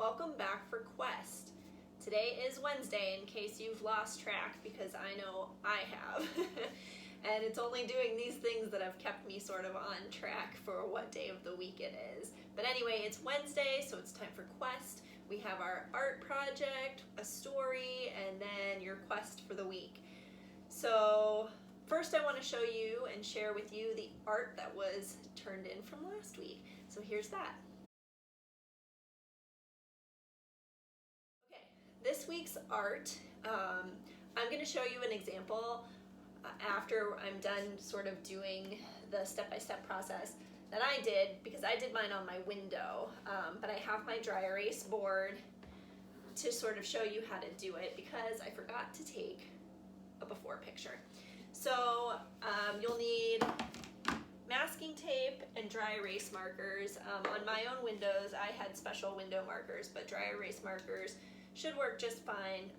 Welcome back for Quest. Today is Wednesday, in case you've lost track, because I know I have. And it's only doing these things that have kept me sort of on track for what day of the week it is. But anyway, it's Wednesday, so it's time for Quest. We have our art project, a story, and then your quest for the week. So first I want to show you and share with you the art that was turned in from last week. So here's that. Okay, this week's art, I'm going to show you an example after I'm done sort of doing the step-by-step process that I did, because I did mine on my window, but I have my dry erase board to sort of show you how to do it because I forgot to take a before picture. So you'll need masking tape and dry erase markers. On my own windows I had special window markers, but dry erase markers should work just fine,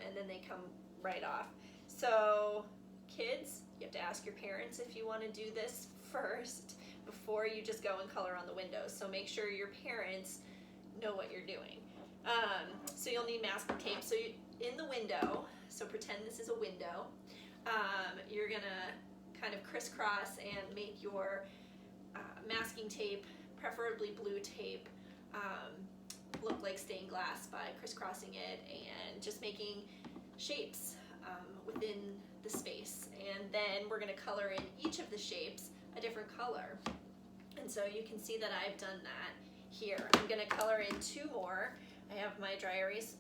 and then they come right off. So kids, you have to ask your parents if you want to do this first before you just go and color on the windows. So make sure your parents know what you're doing. So you'll need masking tape. So in the window, so pretend this is a window, you're gonna kind of crisscross and make your masking tape, preferably blue tape, look like stained glass by crisscrossing it and just making shapes within the space. And then we're going to color in each of the shapes a different color. And so you can see that I've done that here. I'm going to color in two more. I have my dry erase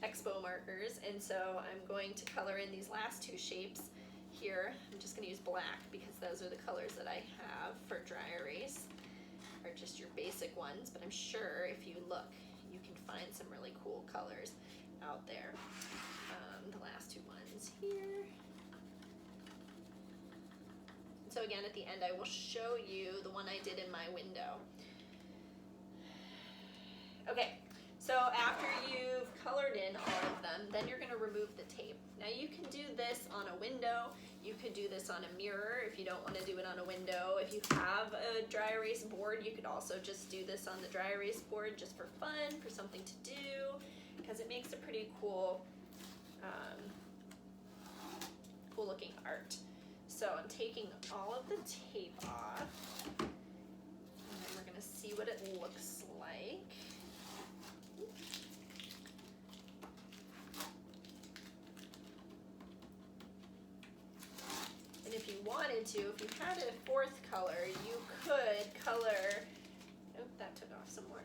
expo markers, and so I'm going to color in these last two shapes here. I'm just going to use black because those are the colors that I have for dry erase, or just your basic ones, but I'm sure if you look you can find some really cool colors out there. The last two ones here. So again, at the end I will show you the one I did in my window. Okay, so after you've colored in all of them, then you're going to remove the tape. Now you can do this on a window, you could do this on a mirror if you don't want to do it on a window. If you have a dry erase board, you could also just do this on the dry erase board just for fun, for something to do, because it makes a pretty cool cool looking art. So I'm taking all of the tape off, and then we're going to see what it looks like. And if you wanted to, if you had a fourth color, you could color, oh, that took off some more.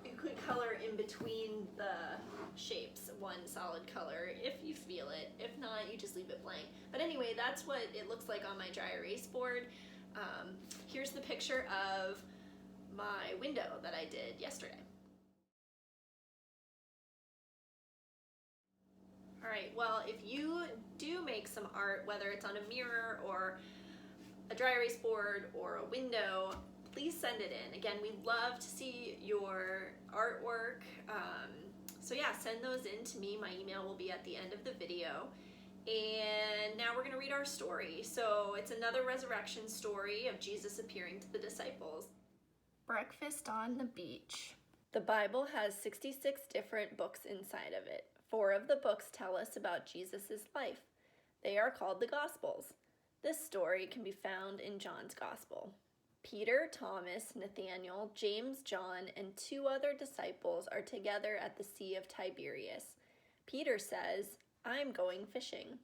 You could color in between the shapes one solid color if you feel it. If not, you just leave it blank. But anyway, that's what it looks like on my dry erase board. Here's the picture of my window that I did yesterday. All right, well, if you do make some art, whether it's on a mirror or a dry erase board or a window, please send it in. Again, we love to see your artwork. So yeah, send those in to me. My email will be at the end of the video. And now we're going to read our story. So it's another resurrection story of Jesus appearing to the disciples. Breakfast on the beach. The Bible has 66 different books inside of it. 4 of the books tell us about Jesus' life. They are called the Gospels. This story can be found in John's Gospel. Peter, Thomas, Nathanael, James, John, and 2 other disciples are together at the Sea of Tiberias. Peter says, "I'm going fishing."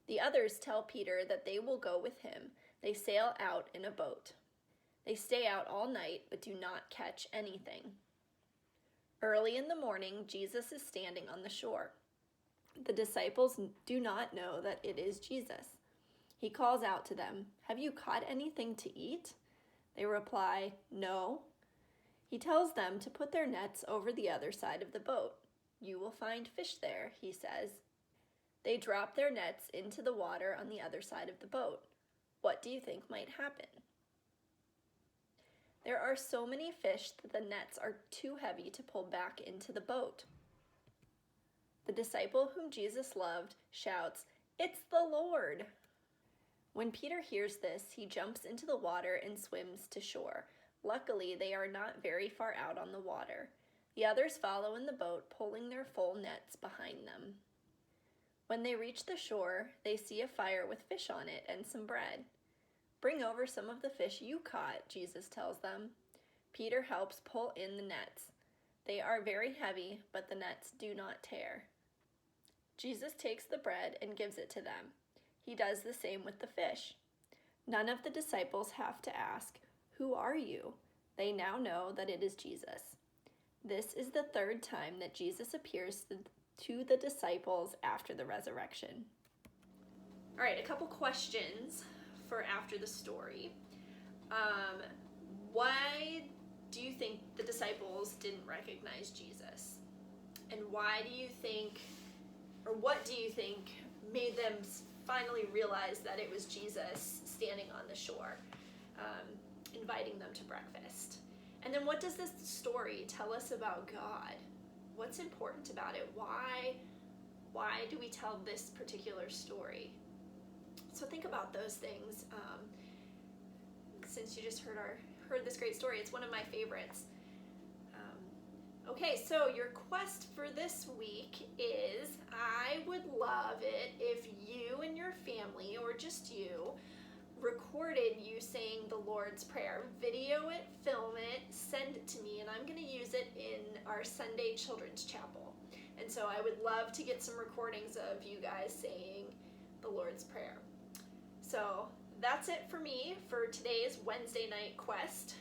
The others tell Peter that they will go with him. They sail out in a boat. They stay out all night but do not catch anything. Early in the morning, Jesus is standing on the shore. The disciples do not know that it is Jesus. He calls out to them, "Have you caught anything to eat?" They reply, "No." He tells them to put their nets over the other side of the boat. "You will find fish there," he says. They drop their nets into the water on the other side of the boat. What do you think might happen? There are so many fish that the nets are too heavy to pull back into the boat. The disciple whom Jesus loved shouts, "It's the Lord!" When Peter hears this, he jumps into the water and swims to shore. Luckily, they are not very far out on the water. The others follow in the boat, pulling their full nets behind them. When they reach the shore, they see a fire with fish on it and some bread. "Bring over some of the fish you caught," Jesus tells them. Peter helps pull in the nets. They are very heavy, but the nets do not tear. Jesus takes the bread and gives it to them. He does the same with the fish. None of the disciples have to ask, "Who are you?" They now know that it is Jesus. This is the third time that Jesus appears to the disciples after the resurrection. All right, a couple questions for after the story. Why do you think the disciples didn't recognize Jesus? And why do you think, or what do you think made them finally realize that it was Jesus standing on the shore, inviting them to breakfast? And then what does this story tell us about God? What's important about it? Why do we tell this particular story? So think about those things. Since you just heard this great story, it's one of my favorites. Okay, so your quest for this week is, I would love it if you and your family, or just you, recorded you saying the Lord's Prayer. Video it, film it, send it to me, and I'm going to use it in our Sunday Children's Chapel. And so I would love to get some recordings of you guys saying the Lord's Prayer. So that's it for me for today's Wednesday night quest.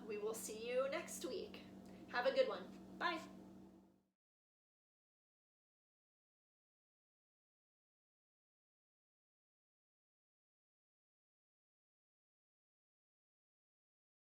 We will see you next week. Have a good one. Bye.